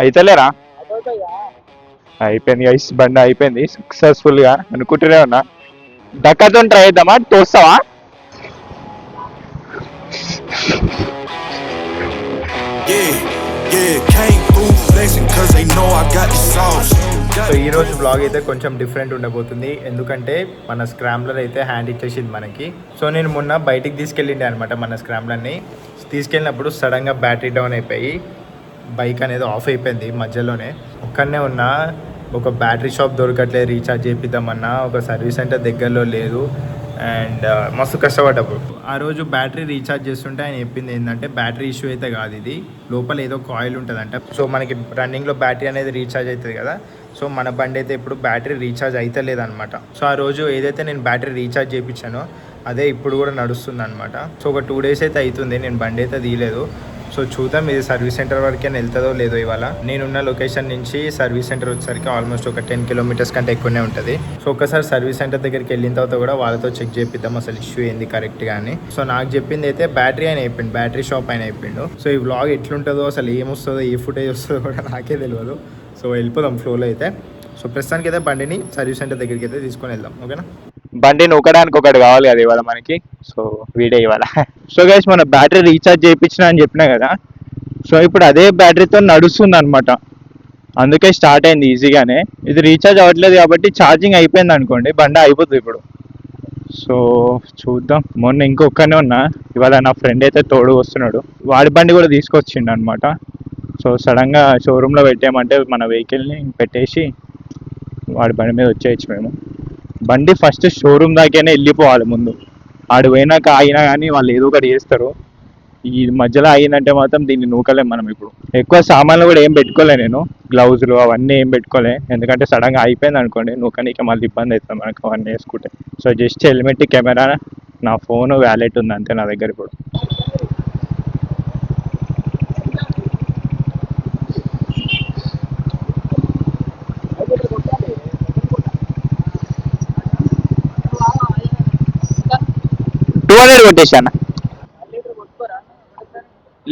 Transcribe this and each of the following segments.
అయితలేరా? అయిపోయింది గైస్, బండి అయిపోయింది సక్సెస్ఫుల్ గా అనుకుంటూనే ఉన్నా. డక్కతో ట్రై చేద్దామా? తోస్తావా? సో ఈ రోజు బ్లాగ్ అయితే కొంచెం డిఫరెంట్ ఉండబోతుంది, ఎందుకంటే మన స్క్రాంబ్లర్ అయితే హ్యాండ్ ఇచ్చేసింది మనకి. సో నేను మొన్న బయటికి తీసుకెళ్ళిండే అనమాట మన స్క్రాంబ్లర్ని. తీసుకెళ్ళినప్పుడు సడన్గా బ్యాటరీ డౌన్ అయిపోయి బైక్ అనేది ఆఫ్ అయిపోయింది మధ్యలోనే. ఒక్కడనే ఉన్నా, ఒక బ్యాటరీ షాప్ దొరకట్లేదు రీఛార్జ్ చేపిద్దామన్నా, ఒక సర్వీస్ సెంటర్ దగ్గరలో లేదు. అండ్ మస్తు కష్టపడ్డప్పుడు ఆ రోజు బ్యాటరీ రీఛార్జ్ చేస్తుంటే ఆయన చెప్పింది ఏంటంటే, బ్యాటరీ ఇష్యూ అయితే కాదు, ఇది లోపల ఏదో కాయిల్ ఉంటుందంట. సో మనకి రన్నింగ్లో బ్యాటరీ అనేది రీఛార్జ్ అవుతుంది కదా, సో మన బండి అయితే ఇప్పుడు బ్యాటరీ రీఛార్జ్ అయితే లేదనమాట. సో ఆ రోజు ఏదైతే నేను బ్యాటరీ రీఛార్జ్ చేయించానో అదే ఇప్పుడు కూడా నడుస్తుంది అనమాట. సో ఒక 2 days అయితే అవుతుంది, నేను బండి అయితే తీయలేదు. సో చూద్దాం ఇది సర్వీస్ సెంటర్ వరకే వెళ్తుందో లేదో. ఇవాళ నేనున్న లొకేషన్ నుంచి సర్వీస్ సెంటర్ వచ్చేసరికి ఆల్మోస్ట్ ఒక 10 kilometers కంటే ఎక్కువనే ఉంటుంది. సో ఒకసారి సర్వీస్ సెంటర్ దగ్గరికి వెళ్ళిన తర్వాత కూడా వాళ్ళతో చెక్ చేపిద్దాం అసలు ఇష్యూ ఏంది కరెక్ట్గా అని. సో నాకు చెప్పింది అయితే బ్యాటరీ ఆయన అయిపోయింది, బ్యాటరీ షాప్ ఆయన అయిపోయిండు. సో ఈ వ్లాగ్ ఎట్లుంటుందో, అసలు ఏమొస్తుందో, ఏ ఫుటేజ్ వస్తుందో కూడా నాకే తెలియదు. సో వెళ్ళిపోదాం ఫ్లోలో అయితే. సో ప్రస్తుతానికి అయితే బండిని సర్వీస్ సెంటర్ దగ్గరికి అయితే తీసుకొని వెళ్దాం, ఓకేనా? బండి నూకడానికి ఒకటి కావాలి కదా ఇవాళ మనకి, సో వీడే ఇవాళ. సో గైస్ మన బ్యాటరీ రీఛార్జ్ చేయించిన అని చెప్పినా కదా, సో ఇప్పుడు అదే బ్యాటరీతో నడుస్తుంది అనమాట, అందుకే స్టార్ట్ అయింది ఈజీగానే. ఇది రీఛార్జ్ అవ్వట్లేదు కాబట్టి ఛార్జింగ్ అయిపోయింది అనుకోండి, బండి అయిపోతుంది ఇప్పుడు. సో చూద్దాం. మొన్న ఇంకొక్కనే ఉన్నా, ఇవాళ నా ఫ్రెండ్ అయితే తోడు వస్తున్నాడు, వాడి బండి కూడా తీసుకొచ్చిండు అనమాట. సో సడన్గా షోరూంలో పెట్టామంటే మన వెహికల్ని పెట్టేసి వాడి బండి మీద వచ్చేయచ్చు మేము. బండి ఫస్ట్ షోరూమ్ దాకానే వెళ్ళిపోవాలి ముందు, ఆడు పోయినాక ఆగినా కానీ వాళ్ళు ఏదో ఒకటి చేస్తారు. ఈ మధ్యలో ఆగిందంటే మాత్రం దీన్ని నూకలేం మనం. ఇప్పుడు ఎక్కువ సామాన్లు కూడా ఏం పెట్టుకోలే నేను, గ్లౌజులు అవన్నీ ఏం పెట్టుకోలే, ఎందుకంటే సడన్గా అయిపోయింది అనుకోండి నూకనీకి మళ్ళీ ఇబ్బంది అవుతుంది మనకు అవన్నీ వేసుకుంటే. సో జస్ట్ హెల్మెట్, కెమెరా, నా ఫోన్, వ్యాలెట్ ఉంది అంతే నా దగ్గర ఇప్పుడు. కొట్టేసాను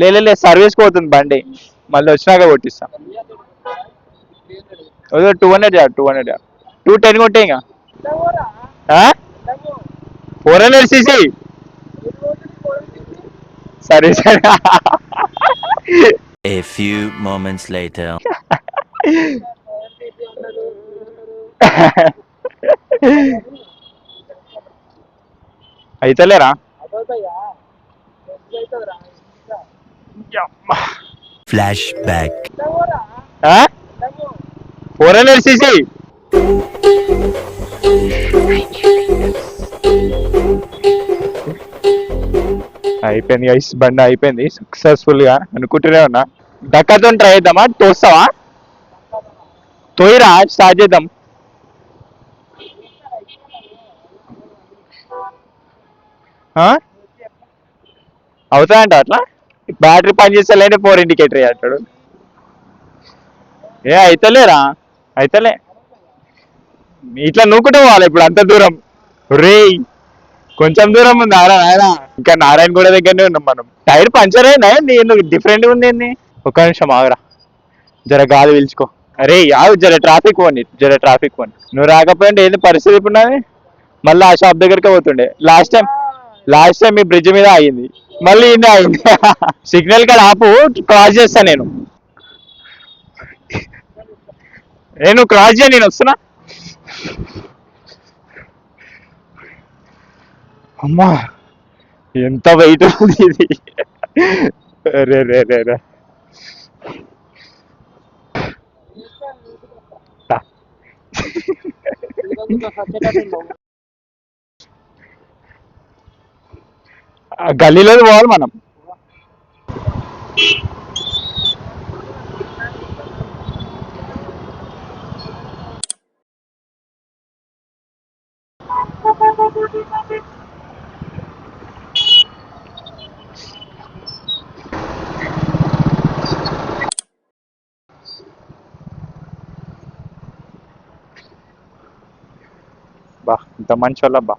లేదు, సర్వీస్కి పోతుంది బండి, మళ్ళీ వచ్చినాక కొట్టిస్తా. 200 200 210 కొట్టే ఇంకా 400cc service. A few moments later. అయితలేరా? Flashback. 400cc అయిపోయింది గైస్, బండి అయిపోయింది సక్సెస్ఫుల్ గా అనుకుంటూనే ఉన్నా. డక్కతో ట్రై చేద్దామా? తోస్తావా? తోయిరా, స్టార్ట్ చేద్దాం. అవుతాయంట అట్లా? బ్యాటరీ పని చేస్తలేంటే 4 ఇండికేటర్ అంటాడు. ఏ అయితలేరా? అయితలే, ఇట్లా నూకుంటూ పోవాలి ఇప్పుడు అంత దూరం. రే కొంచెం దూరం ఉంది ఆయన, ఇంకా నారాయణగూడ దగ్గరనే ఉన్నాం మనం. టైర్ పంచర్ అయినా నేను డిఫరెంట్గా ఉంది ఏంది. ఒక్క నిమిషం ఆగరా, జర గాలి పీల్చుకో. అరే ఆగు, జర ట్రాఫిక్ పోండి, జర ట్రాఫిక్ పోండి. నువ్వు రాకపోయింటే ఏంది పరిస్థితి ఇప్పుడు నాది? మళ్ళీ ఆ షాప్ దగ్గరికే పోతుండే. లాస్ట్ టైం మీ బ్రిడ్జ్ మీద ఆగింది, మళ్ళీ ఇన్నే ఆగింది. సిగ్నల్ కాడ ఆపు, క్రాస్ చేస్తా నేను. క్రాస్ చేయ, నేను వస్తున్నా. అమ్మా ఎంత వెయిట్ ఉంది ఇది. రే రే రే రే గల్లీలో పోవాలి మనం. బా ఇంత మంచి వాళ్ళ బా.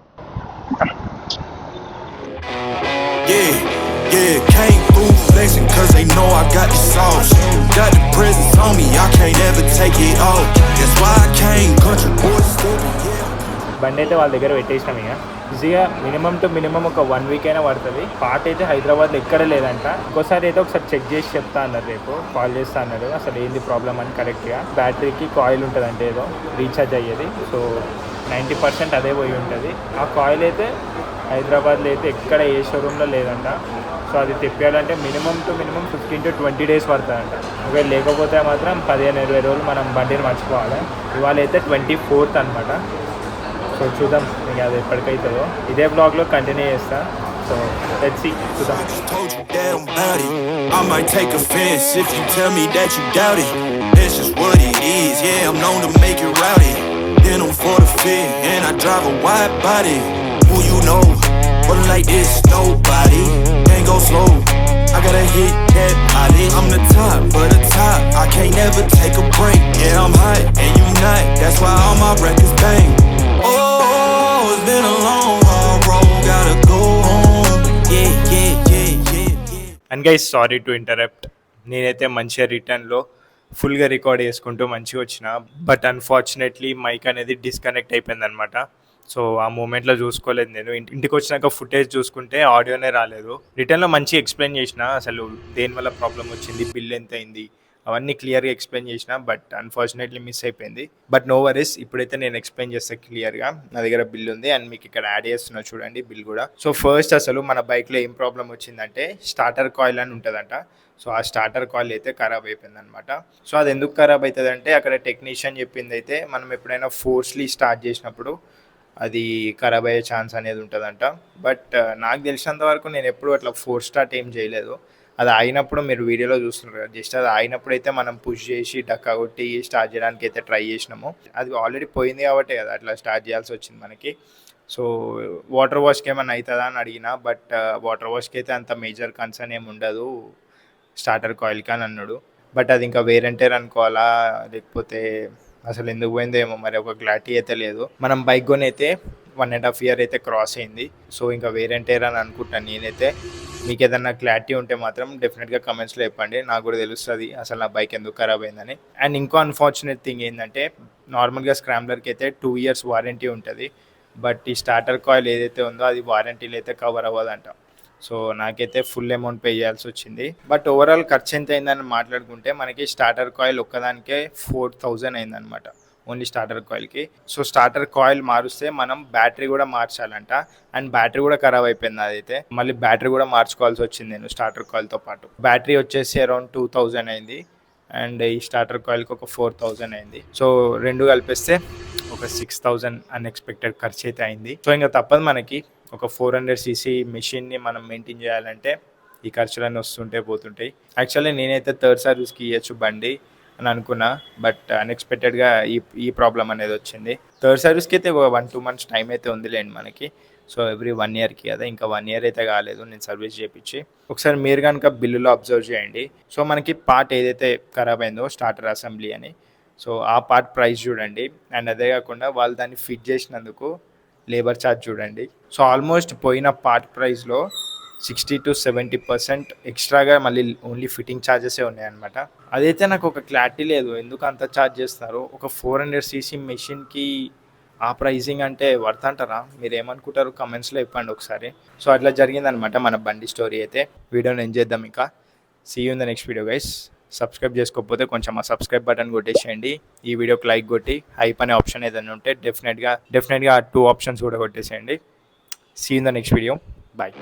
Yeah, came through flexing cause they know I got the sauce. Got the presence on me, I can't ever take it off. That's why I came country boy stepping, yeah. బండి అయితే వాళ్ళ దగ్గర పెట్టేసినాం. ఇక ఈజీగా మినిమం ఒక 1 week అయినా పడుతుంది. Part అయితే హైదరాబాద్లో ఎక్కడ లేదంట. ఇంకోసారి అయితే ఒకసారి చెక్ చేసి చెప్తా అన్నారు, రేపు కాల్ చేస్తా అన్నాడు. అసలు ఏంది ప్రాబ్లం అని కరెక్ట్గా. బ్యాటరీకి కాయిల్ ఉంటుందంటే ఏదో రీఛార్జ్ అయ్యేది, సో 90% అదే పోయి ఉంటుంది. ఆ కాయిల్ అయితే హైదరాబాద్లో అయితే ఎక్కడ ఏ షోరూంలో లేదంట. సో అది తెప్పియాలంటే మినిమం 15 to 20 days పడుతుందంట. ఒకవేళ లేకపోతే మాత్రం 15-20 రోజులు మనం బండిని మర్చిపోవాలి. ఇవాళ అయితే 24th అనమాట. సో చూద్దాం ఇక అది ఎప్పటికైతుందో. ఇదే బ్లాగ్లో కంటిన్యూ చేస్తా. సో లెట్స్ సీ, చూద్దాం. Told you that I'm about it. I might take offense if you tell me that you doubt it. It's just what it is, yeah, I'm known to make it rowdy. Then I'm for the fit, and I drive a wide body. Who you know, but like this, nobody. Can't go slow, I gotta hit that body. I'm the top, but the top, I can't never take a break. Yeah, I'm hot, and you not, that's why all my records bang. Oh, it's been a long, hard road, gotta go home. Yeah. And guys, sorry to interrupt. నేనైతే మంచిగా రిటర్న్లో ఫుల్గా record చేసుకుంటూ మంచిగా వచ్చిన, but unfortunately mic అనేది disconnect అయిపోయింది అనమాట. సో ఆ మూమెంట్లో చూసుకోలేదు నేను. ఇంటికి వచ్చినాక ఫుటేజ్ చూసుకుంటే ఆడియోనే రాలేదు. రిటర్న్లో మంచిగా ఎక్స్ప్లెయిన్ చేసిన, అసలు దేనివల్ల ప్రాబ్లం వచ్చింది, బిల్ ఎంత అయింది, అవన్నీ క్లియర్గా ఎక్స్ప్లెయిన్ చేసిన. బట్ అన్ఫార్చునేట్లీ మిస్ అయిపోయింది. బట్ నో వరీస్, ఇప్పుడైతే నేను ఎక్స్ప్లెయిన్ చేస్తాను క్లియర్గా. నా దగ్గర బిల్ ఉంది అండ్ మీకు ఇక్కడ యాడ్ చేస్తున్నా చూడండి బిల్ కూడా. సో ఫస్ట్ అసలు మన బైక్లో ఏం ప్రాబ్లం వచ్చిందంటే స్టార్టర్ కాయిల్ అని ఉంటుందంట. సో ఆ స్టార్టర్ కాయిల్ అయితే ఖరాబ్ అయిపోయింది అనమాట. సో అది ఎందుకు ఖరాబ్ అవుతుంది అంటే అక్కడ టెక్నీషియన్ చెప్పింది అయితే మనం ఎప్పుడైనా ఫోర్స్లీ స్టార్ట్ చేసినప్పుడు అది ఖరాబ్ అయ్యే ఛాన్స్ అనేది ఉంటుందంట. బట్ నాకు తెలిసినంత వరకు నేను ఎప్పుడు అట్లా ఫోర్స్ స్టార్ట్ ఏం చేయలేదు. అది అయినప్పుడు మీరు వీడియోలో చూస్తున్నారు కదా, జస్ట్ అది అయినప్పుడు అయితే మనం పుష్ చేసి డక్కా కొట్టి స్టార్ట్ చేయడానికి అయితే ట్రై చేసినాము. అది ఆల్రెడీ పోయింది కాబట్టి కదా అట్లా స్టార్ట్ చేయాల్సి వచ్చింది మనకి. సో వాటర్ వాష్కి ఏమైనా అవుతుందా అని అడిగినా, బట్ వాటర్ వాష్కి అయితే అంత మేజర్ కన్సర్న్ ఏమి ఉండదు స్టార్టర్ కాయిల్కి అని అన్నాడు. బట్ అది ఇంకా వేరంటేర్ అనుకోవాలా లేకపోతే అసలు ఎందుకు పోయిందో ఏమో మరి, ఒక క్లారిటీ అయితే లేదు. మనం బైక్ కొని అయితే 1.5 year అయితే క్రాస్ అయింది. సో ఇంకా వేరంటేర్ అని అనుకుంటాను నేనైతే. మీకు ఏదన్నా క్లారిటీ ఉంటే మాత్రం డెఫినెట్గా కమెంట్స్లో చెప్పండి, నాకు కూడా తెలుస్తుంది అసలు నా బైక్ ఎందుకు ఖరాబ్ అయిందని. అండ్ ఇంకో అన్ఫార్చునేట్ థింగ్ ఏంటంటే నార్మల్గా స్క్రాంబ్లర్కి అయితే 2 years వారంటీ ఉంటుంది. బట్ ఈ స్టార్టర్ కాయిల్ ఏదైతే ఉందో అది వారంటీలో అయితే కవర్ అవ్వదంట. సో నాకైతే ఫుల్ అమౌంట్ పే చేయాల్సి వచ్చింది. బట్ ఓవరాల్ ఖర్చు ఎంత అయిందని మాట్లాడుకుంటే మనకి స్టార్టర్ కాయిల్ ఒక్కదానికే 4,000 అయిందనమాట, ఓన్లీ స్టార్టర్ కాయిల్కి. సో స్టార్టర్ కాయిల్ మారుస్తే మనం బ్యాటరీ కూడా మార్చాలంట. అండ్ బ్యాటరీ కూడా ఖరాబ్ అయిపోయింది అదైతే. మళ్ళీ బ్యాటరీ కూడా మార్చుకోవాల్సి వచ్చింది నేను స్టార్టర్ కాయిల్తో పాటు. బ్యాటరీ వచ్చేసి అరౌండ్ 2,000 అయింది అండ్ ఈ స్టార్టర్ కాయిల్కి ఒక 4,000 అయింది. సో రెండు కలిపిస్తే ఒక 6,000 అన్ఎక్స్పెక్టెడ్ ఖర్చు అయితే అయింది. సో ఇంకా తప్పదు మనకి, ఒక 400cc మెషిన్ని మనం మెయింటైన్ చేయాలంటే ఈ ఖర్చులన్నీ వస్తుంటే పోతుంటాయి. యాక్చువల్లీ నేనైతే థర్డ్ సర్వీస్కి ఇవ్వచ్చు బండి అని అనుకున్నా, బట్ అన్ఎక్స్పెక్టెడ్గా ఈ ప్రాబ్లం అనేది వచ్చింది. థర్డ్ సర్వీస్కి అయితే 1-2 months టైం అయితే ఉందిలేండి మనకి. సో ఎవ్రీ 1 yearకి కదా, ఇంకా 1 year అయితే కాలేదు నేను సర్వీస్ చేయించి. ఒకసారి మీరు కనుక బిల్లులో అబ్జర్వ్ చేయండి. సో మనకి పార్ట్ ఏదైతే ఖరాబ్ అయిందో స్టార్టర్ అసెంబ్లీ అని, సో ఆ పార్ట్ ప్రైస్ చూడండి. అండ్ అదే కాకుండా వాళ్ళు దాన్ని ఫిట్ చేసినందుకు లేబర్ ఛార్జ్ చూడండి. సో ఆల్మోస్ట్ పోయిన పార్ట్ ప్రైస్లో 60 to 70% ఎక్స్ట్రాగా మళ్ళీ ఓన్లీ ఫిట్టింగ్ ఛార్జెసే ఉన్నాయన్నమాట. అదైతే నాకు ఒక క్లారిటీ లేదు, ఎందుకు అంత ఛార్జ్ చేస్తారు. ఒక 400cc మెషిన్కి ఆ ప్రైజింగ్ అంటే వర్త్ అంటారా? మీరు ఏమనుకుంటారు కమెంట్స్లో చెప్పండి ఒకసారి. సో అట్లా జరిగిందనమాట మన బండి స్టోరీ అయితే. వీడియోని ఎంజాయ్ చేద్దాం ఇంకా. See you in the next video guys. Subscribe చేసుకోకపోతే కొంచెం ఆ సబ్స్క్రైబ్ బటన్ కొట్టేసేయండి. ఈ వీడియోకి లైక్ కొట్టి హైప్ అనే ఆప్షన్ ఏదైనా ఉంటే డెఫినెట్గా 2 options కూడా కొట్టేసేయండి. See you in the next video. Bye.